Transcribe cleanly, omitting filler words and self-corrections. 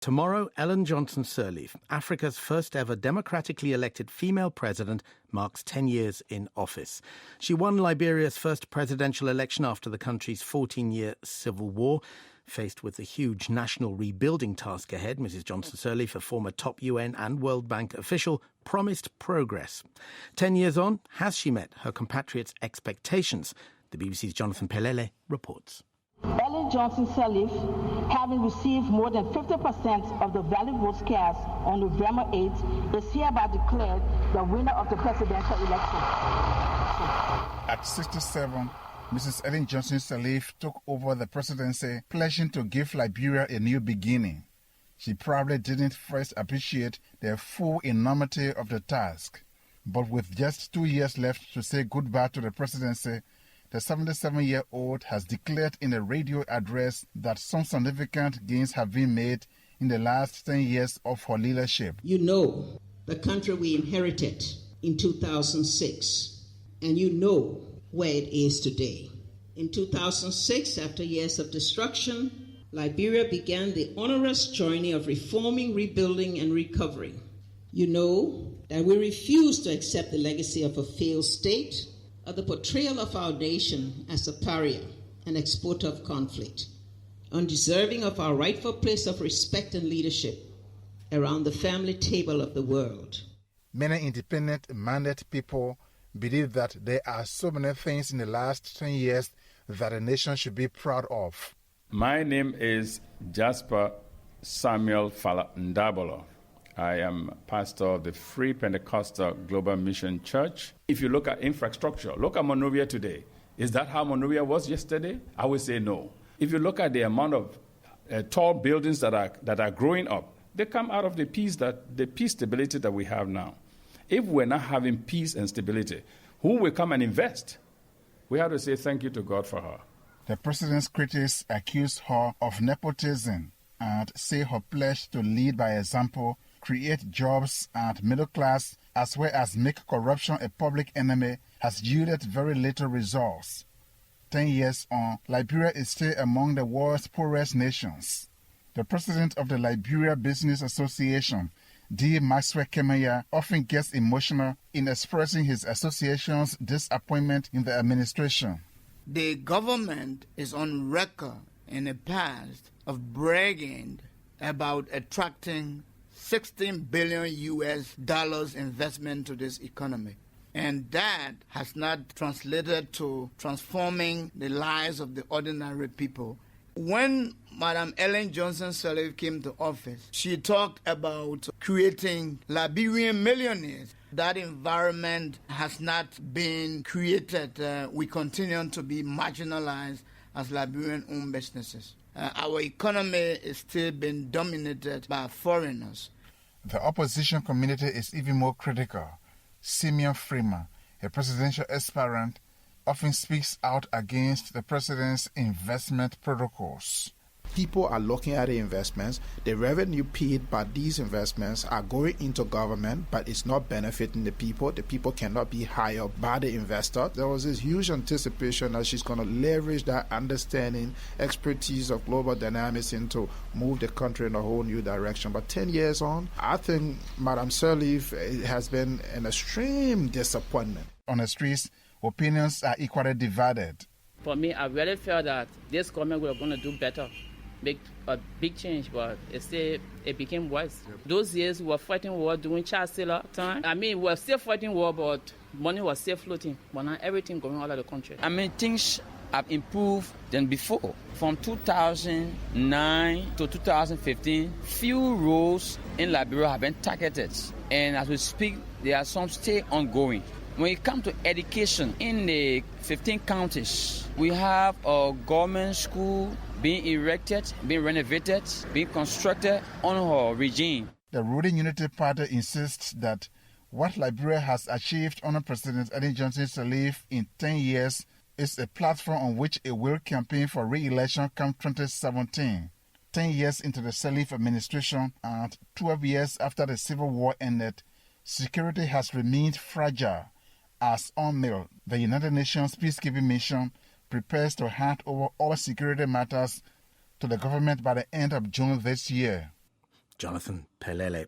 Tomorrow, Ellen Johnson Sirleaf, Africa's first ever democratically elected female president, marks 10 years in office. She won Liberia's first presidential election after the country's 14-year civil war. Faced with the huge national rebuilding task ahead, Mrs. Johnson Sirleaf, a former top UN and World Bank official, promised progress. 10 years on, has she met her compatriots' expectations? The BBC's Jonathan Paye-Layleh reports. Ellen Johnson Sirleaf, having received more than 50% of the valid votes cast on November 8th, is hereby declared the winner of the presidential election. At 67, Mrs. Ellen Johnson Sirleaf took over the presidency, pledging to give Liberia a new beginning. She probably didn't first appreciate the full enormity of the task, but with just 2 years left to say goodbye to the presidency, the 77-year-old has declared in a radio address that some significant gains have been made in the last 10 years of her leadership. You know the country we inherited in 2006, and you know where it is today. In 2006, after years of destruction, Liberia began the onerous journey of reforming, rebuilding, and recovery. You know that we refuse to accept the legacy of a failed state, or the portrayal of our nation as a pariah, an exporter of conflict, undeserving of our rightful place of respect and leadership around the family table of the world. Many independent-minded people believe that there are so many things in the last 10 years that a nation should be proud of. My name is Jasper Samuel Fala Ndabolo. I am pastor of the Free Pentecostal Global Mission Church. If you look at infrastructure, look at Monrovia today. Is that how Monrovia was yesterday? I would say no. If you look at the amount of tall buildings that are growing up, they come out of the peace stability that we have now. If we're not having peace and stability, who will come and invest? We have to say thank you to God for her. The president's critics accuse her of nepotism and say her pledge to lead by example, create jobs and middle class, as well as make corruption a public enemy, has yielded very little results. 10 years on, Liberia is still among the world's poorest nations. The president of the Liberia Business Association, D. Maxwell Kemeya, often gets emotional in expressing his association's disappointment in the administration. The government is on record in the past of bragging about attracting $16 billion US investment to this economy. And that has not translated to transforming the lives of the ordinary people. When Madam Ellen Johnson Sirleaf came to office, she talked about creating Liberian millionaires. That environment has not been created. We continue to be marginalized as Liberian-owned businesses. Our economy is still being dominated by foreigners. The opposition community is even more critical. Simeon Freeman, a presidential aspirant, often speaks out against the president's investment protocols. People are looking at the investments. The revenue paid by these investments are going into government, but it's not benefiting the people. The people cannot be hired by the investor. There was this huge anticipation that she's going to leverage that understanding, expertise of global dynamics into move the country in a whole new direction. But 10 years on, I think Madam Sirleaf has been an extreme disappointment. On the streets, opinions are equally divided. For me, I really felt that this government was going to do better. Make a big change, but it became worse. Those years we were fighting war during child stealer time. We were still fighting war, but money was still floating. But now everything going out of the country. Things have improved than before. From 2009 to 2015, few roads in Liberia have been targeted. And as we speak, there are some still ongoing. When it comes to education, in the 15 counties, we have a government school being erected, being renovated, being constructed on our regime. The ruling Unity Party insists that what Liberia has achieved under President Ellen Johnson Sirleaf in 10 years is a platform on which it will campaign for re-election come 2017. 10 years into the Sirleaf administration and 12 years after the Civil War ended, security has remained fragile as UNMIL, the United Nations peacekeeping mission, prepares to hand over all security matters to the government by the end of June this year. Jonathan Paye-Layleh.